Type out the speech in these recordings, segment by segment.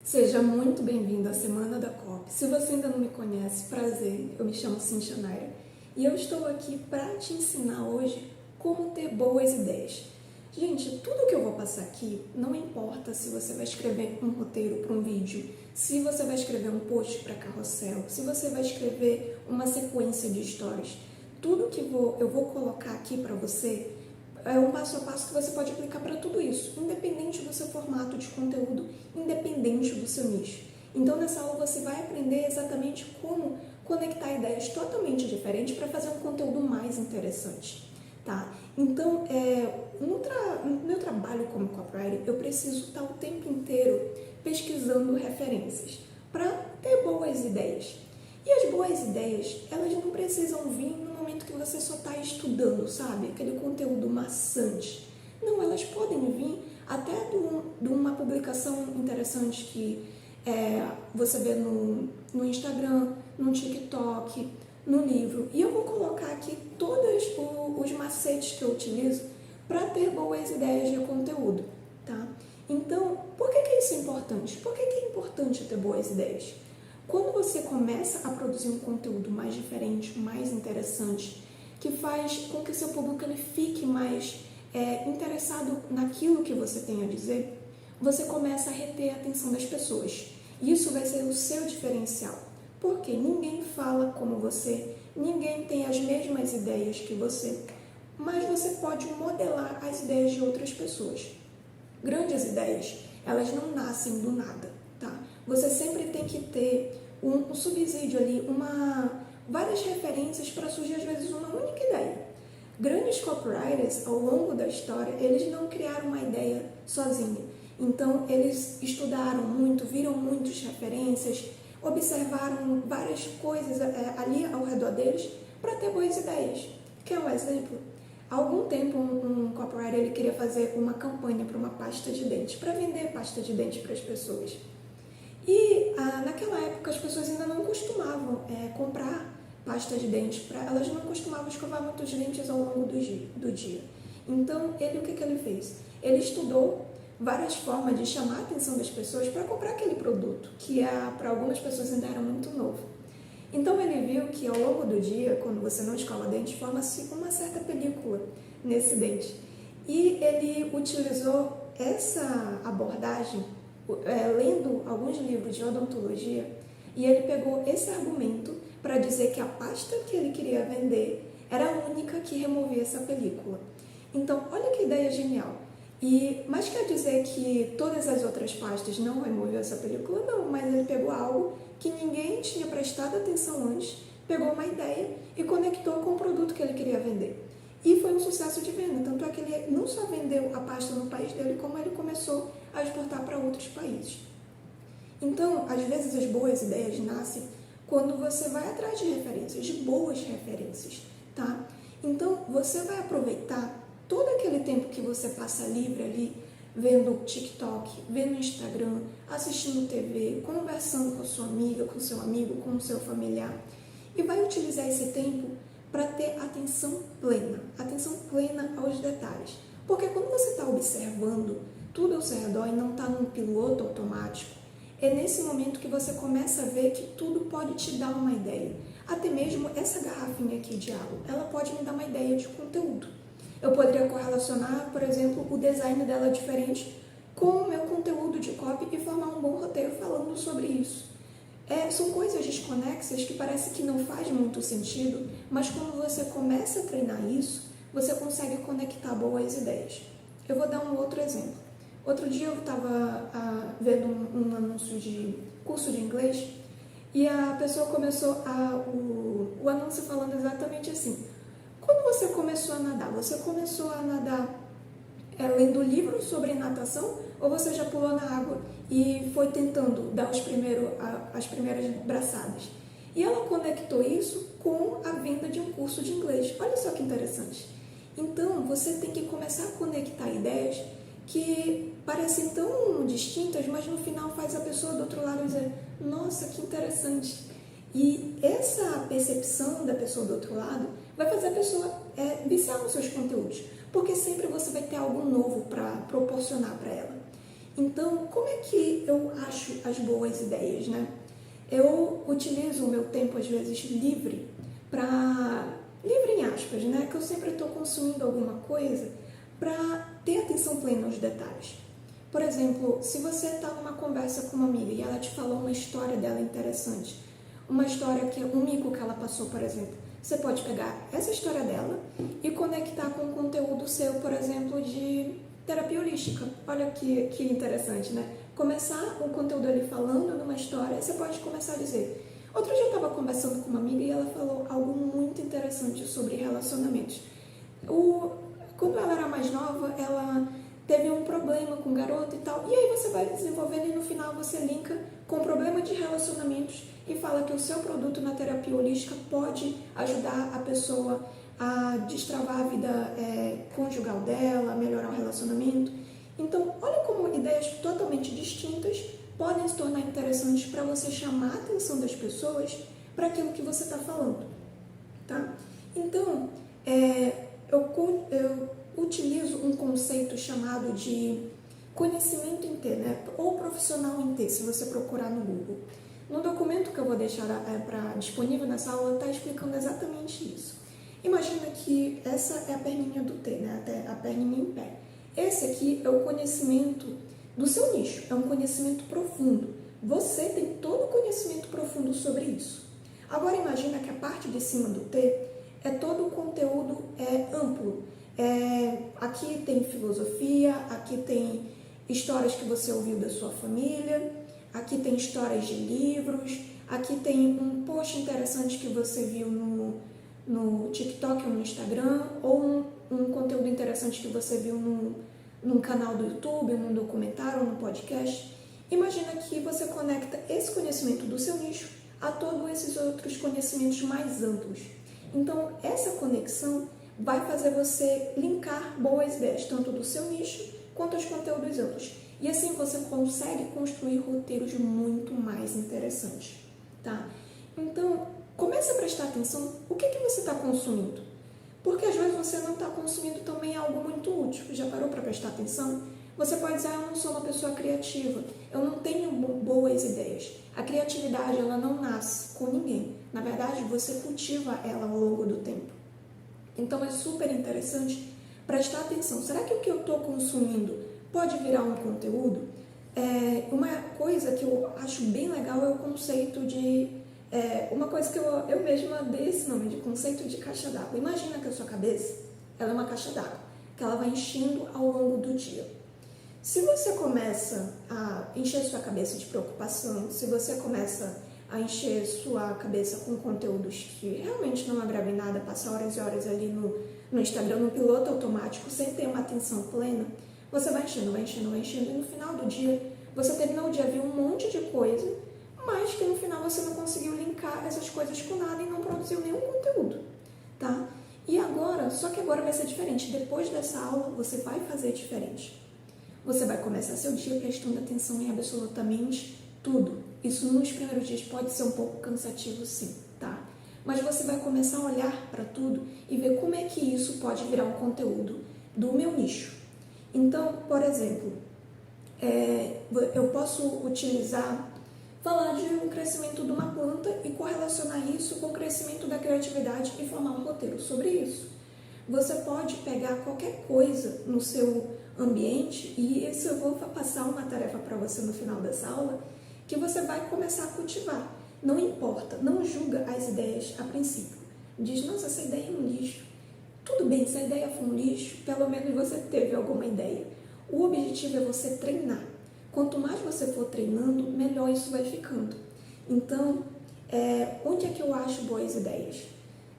Seja muito bem-vindo à Semana da COP. Se você ainda não me conhece, prazer, eu me chamo Cíntia Naira e eu estou aqui para te ensinar hoje como ter boas ideias. Gente, tudo que eu vou passar aqui, não importa se você vai escrever um roteiro para um vídeo, se você vai escrever um post para carrossel, se você vai escrever uma sequência de histórias, tudo que eu vou colocar aqui para você é um passo a passo que você pode aplicar para tudo isso, independente do seu formato de conteúdo, independente do seu nicho. Então, nessa aula você vai aprender exatamente como conectar ideias totalmente diferentes para fazer um conteúdo mais interessante, tá? Então, no meu trabalho como copywriter, eu preciso estar o tempo inteiro pesquisando referências para ter boas ideias. E as boas ideias, elas não precisam vir no momento que você só está estudando, sabe? Aquele conteúdo maçante. Não, elas podem vir até de uma publicação interessante que você vê no Instagram, no TikTok, no livro. E eu vou colocar aqui todos os macetes que eu utilizo para ter boas ideias de conteúdo, tá? Então, por que isso é importante? Por que é importante ter boas ideias? Quando você começa a produzir um conteúdo mais diferente, mais interessante, que faz com que seu público ele fique mais interessado naquilo que você tem a dizer, você começa a reter a atenção das pessoas. Isso vai ser o seu diferencial, porque ninguém fala como você, ninguém tem as mesmas ideias que você, mas você pode modelar as ideias de outras pessoas. Grandes ideias, elas não nascem do nada, tá? Você sempre tem que ter um subsídio ali, várias referências para surgir às vezes uma única ideia. Grandes copywriters, ao longo da história, eles não criaram uma ideia sozinhos. Então, eles estudaram muito, viram muitas referências, observaram várias coisas ali ao redor deles para ter boas ideias. Quer um exemplo? Há algum tempo, um copywriter ele queria fazer uma campanha para uma pasta de dente, para vender pasta de dente para as pessoas. E naquela época as pessoas ainda não costumavam comprar pasta de dente, elas não costumavam escovar muitos dentes ao longo do dia. Então, o que ele fez? Ele estudou várias formas de chamar a atenção das pessoas para comprar aquele produto, que para algumas pessoas ainda era muito novo. Então, ele viu que ao longo do dia, quando você não escova dente, forma-se uma certa película nesse dente. E ele utilizou essa abordagem lendo alguns livros de odontologia, e ele pegou esse argumento para dizer que a pasta que ele queria vender era a única que removia essa película. Então, olha que ideia genial. Mas quer dizer que todas as outras pastas não removiam essa película? Não, mas ele pegou algo que ninguém tinha prestado atenção antes, pegou uma ideia e conectou com o produto que ele queria vender. E foi um sucesso de venda, tanto é que ele não só vendeu a pasta no país dele, como ele começou a exportar para outros países. Então, às vezes as boas ideias nascem quando você vai atrás de referências, de boas referências, tá? Então, você vai aproveitar todo aquele tempo que você passa livre ali, vendo TikTok, vendo Instagram, assistindo TV, conversando com a sua amiga, com o seu amigo, com o seu familiar, e vai utilizar esse tempo para ter atenção plena aos detalhes. Porque quando você está observando tudo ao seu redor e não está num piloto automático, é nesse momento que você começa a ver que tudo pode te dar uma ideia. Até mesmo essa garrafinha aqui de água, ela pode me dar uma ideia de conteúdo. Eu poderia correlacionar, por exemplo, o design dela diferente com o meu conteúdo de copy e formar um bom roteiro falando sobre isso. São coisas desconexas que parece que não faz muito sentido, mas quando você começa a treinar isso, você consegue conectar boas ideias. Eu vou dar um outro exemplo. Outro dia eu estava vendo um anúncio de curso de inglês e a pessoa começou o anúncio falando exatamente assim: quando você começou a nadar? Você começou a nadar lendo livros sobre natação ou você já pulou na água e foi tentando dar as primeiras braçadas? E ela conectou isso com a venda de um curso de inglês. Olha só que interessante. Então, você tem que começar a conectar ideias que parecem tão distintas, mas no final faz a pessoa do outro lado dizer: nossa, que interessante. E essa percepção da pessoa do outro lado vai fazer a pessoa viciar nos seus conteúdos, porque sempre você vai ter algo novo para proporcionar para ela. Então, como é que eu acho as boas ideias, né? Eu utilizo o meu tempo, às vezes, livre livre em aspas, né? Que eu sempre estou consumindo alguma coisa para ter atenção plena nos detalhes. Por exemplo, se você está numa conversa com uma amiga e ela te falou uma história dela interessante, uma história um mico que ela passou, por exemplo, você pode pegar essa história dela e conectar com um conteúdo seu, por exemplo, de terapia holística. Olha que interessante, né? Começar o conteúdo ali falando numa história, você pode começar a dizer. Outro dia eu estava conversando com uma amiga e ela falou algo muito interessante sobre relacionamentos. Quando ela era mais nova, ela teve um problema com um garoto e tal, e aí você vai desenvolvendo e no final você linka com problema de relacionamentos e fala que o seu produto na terapia holística pode ajudar a pessoa a destravar a vida conjugal dela, a melhorar o relacionamento. Então, olha como ideias totalmente distintas podem se tornar interessantes para você chamar a atenção das pessoas para aquilo que você está falando, tá? Então, eu utilizo um conceito chamado de conhecimento em T, né? Ou profissional em T, se você procurar no Google. No documento que eu vou deixar disponível nessa aula, está explicando exatamente isso. Imagina que essa é a perninha do T, né? Até a perninha em pé. Esse aqui é o conhecimento do seu nicho, é um conhecimento profundo. Você tem todo o conhecimento profundo sobre isso. Agora imagina que a parte de cima do T é todo o conteúdo amplo. Aqui tem filosofia, aqui tem histórias que você ouviu da sua família, aqui tem histórias de livros, aqui tem um post interessante que você viu no TikTok ou no Instagram, ou um conteúdo interessante que você viu num canal do YouTube, num documentário ou num podcast. Imagina que você conecta esse conhecimento do seu nicho a todos esses outros conhecimentos mais amplos. Então, essa conexão vai fazer você linkar boas ideias, tanto do seu nicho quanto aos conteúdos amplos. E assim você consegue construir roteiros muito mais interessantes, tá? Então, comece a prestar atenção o que você está consumindo. Porque às vezes você não está consumindo também algo muito útil. Já parou para prestar atenção? Você pode dizer, eu não sou uma pessoa criativa, eu não tenho boas ideias. A criatividade, ela não nasce com ninguém. Na verdade, você cultiva ela ao longo do tempo. Então é super interessante prestar atenção. Será que o que eu estou consumindo pode virar um conteúdo? Uma coisa que eu acho bem legal é o conceito de... uma coisa que eu mesma dei esse nome, de conceito de caixa d'água. Imagina que a sua cabeça ela é uma caixa d'água, que ela vai enchendo ao longo do dia. Se você começa a encher sua cabeça de preocupação, se você começa a encher sua cabeça com conteúdos que realmente não agregam nada, passar horas e horas ali no Instagram, no piloto automático, sem ter uma atenção plena, você vai enchendo, e no final do dia, você terminou o dia, viu um monte de coisa, mas que no final você não conseguiu linkar essas coisas com nada e não produziu nenhum conteúdo, tá? E agora, só que agora vai ser diferente. Depois dessa aula, você vai fazer diferente. Você vai começar seu dia prestando atenção em absolutamente tudo. Isso nos primeiros dias pode ser um pouco cansativo, sim, tá? Mas você vai começar a olhar para tudo e ver como é que isso pode virar um conteúdo do meu nicho. Então, por exemplo, eu posso falar de um crescimento de uma planta e correlacionar isso com o crescimento da criatividade e formar um roteiro sobre isso. Você pode pegar qualquer coisa no seu ambiente, e isso eu vou passar uma tarefa para você no final dessa aula, que você vai começar a cultivar. Não importa, não julga as ideias a princípio. Diz, nossa, essa ideia é um lixo. Tudo bem, se a ideia for um lixo, pelo menos você teve alguma ideia. O objetivo é você treinar. Quanto mais você for treinando, melhor isso vai ficando. Então, onde é que eu acho boas ideias?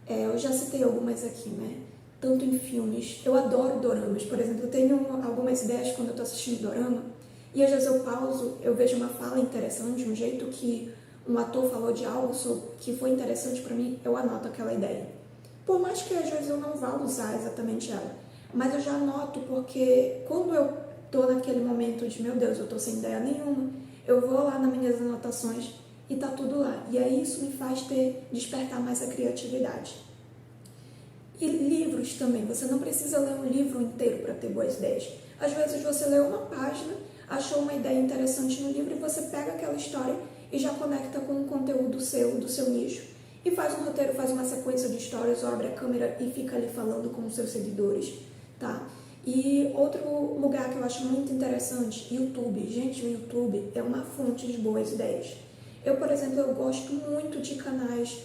Eu já citei algumas aqui, né? Tanto em filmes. Eu adoro doramas. Por exemplo, eu tenho algumas ideias quando eu estou assistindo dorama, e às vezes eu pauso, eu vejo uma fala interessante, um jeito que um ator falou de algo que foi interessante para mim, eu anoto aquela ideia. Por mais que às vezes eu não vá usar exatamente ela, mas eu já anoto porque quando eu estou naquele momento de, meu Deus, eu estou sem ideia nenhuma, eu vou lá nas minhas anotações e tá tudo lá. E aí isso me faz despertar mais a criatividade. E livros também, você não precisa ler um livro inteiro para ter boas ideias. Às vezes você lê uma página, achou uma ideia interessante no livro e você pega aquela história e já conecta com o conteúdo do seu nicho. E faz um roteiro, faz uma sequência de histórias, ou abre a câmera e fica ali falando com os seus seguidores, tá? E outro lugar que eu acho muito interessante, YouTube. Gente, o YouTube é uma fonte de boas ideias. Eu, por exemplo, eu gosto muito de canais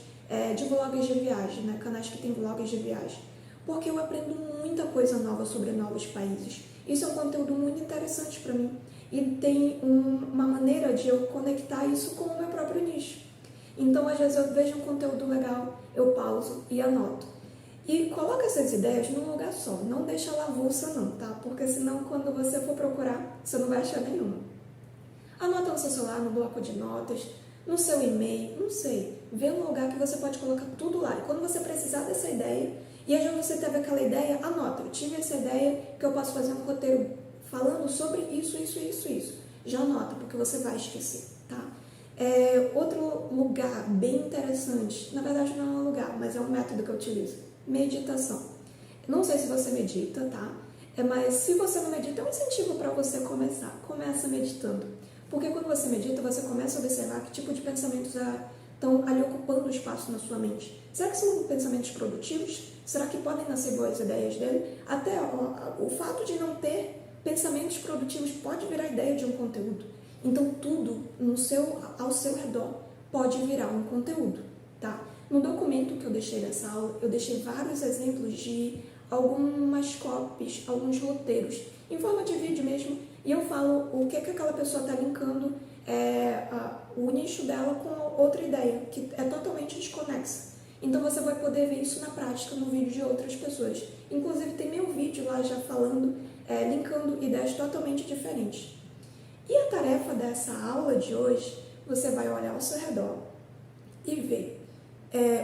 de vlogs de viagem, né? Canais que tem vlogs de viagem, porque eu aprendo muita coisa nova sobre novos países. Isso é um conteúdo muito interessante para mim e tem uma maneira de eu conectar isso com o meu próprio nicho. Então, às vezes eu vejo um conteúdo legal, eu pauso e anoto. E coloca essas ideias num lugar só, não deixa ela avulsa não, tá? Porque senão quando você for procurar, você não vai achar nenhuma. Anota no seu celular, no bloco de notas, no seu e-mail, não sei. Vê um lugar que você pode colocar tudo lá. E quando você precisar dessa ideia, e às vezes você teve aquela ideia, anota. Eu tive essa ideia que eu posso fazer um roteiro falando sobre isso. Já anota, porque você vai esquecer, tá? Outro lugar bem interessante, na verdade não é um lugar, mas é um método que eu utilizo. Meditação. Não sei se você medita, tá? Mas se você não medita, é um incentivo para você começar. Começa meditando. Porque quando você medita, você começa a observar que tipo de pensamentos estão ali ocupando espaço na sua mente. Será que são pensamentos produtivos? Será que podem nascer boas ideias dele? Até o fato de não ter pensamentos produtivos pode virar ideia de um conteúdo. Então, tudo ao seu redor pode virar um conteúdo, tá? No documento que eu deixei dessa aula, eu deixei vários exemplos de algumas copies, alguns roteiros, em forma de vídeo mesmo, e eu falo o que aquela pessoa está linkando o nicho dela com outra ideia, que é totalmente desconexa. Então você vai poder ver isso na prática no vídeo de outras pessoas. Inclusive tem meu vídeo lá já falando, linkando ideias totalmente diferentes. E a tarefa dessa aula de hoje, você vai olhar ao seu redor e ver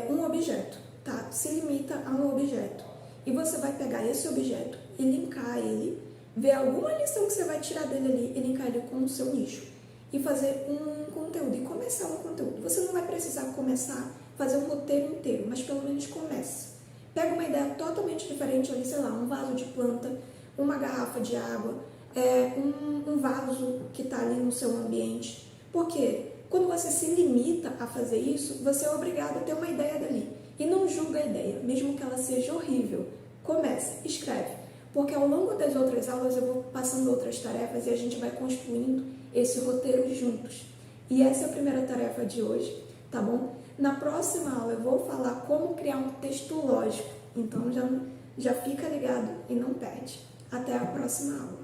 um objeto, tá? Se limita a um objeto. E você vai pegar esse objeto e linkar ele, ver alguma lição que você vai tirar dele ali e linkar ele com o seu nicho. E fazer um conteúdo, e começar um conteúdo. Você não vai precisar começar a fazer um roteiro inteiro, mas pelo menos comece. Pega uma ideia totalmente diferente ali, sei lá, um vaso de planta, uma garrafa de água, um vaso que está ali no seu ambiente. Por quê? Quando você se limita a fazer isso, você é obrigado a ter uma ideia dali. E não julga a ideia, mesmo que ela seja horrível. Comece, escreve. Porque ao longo das outras aulas eu vou passando outras tarefas e a gente vai construindo esse roteiro juntos. E essa é a primeira tarefa de hoje, tá bom? Na próxima aula eu vou falar como criar um texto lógico. Então já fica ligado e não perde. Até a próxima aula.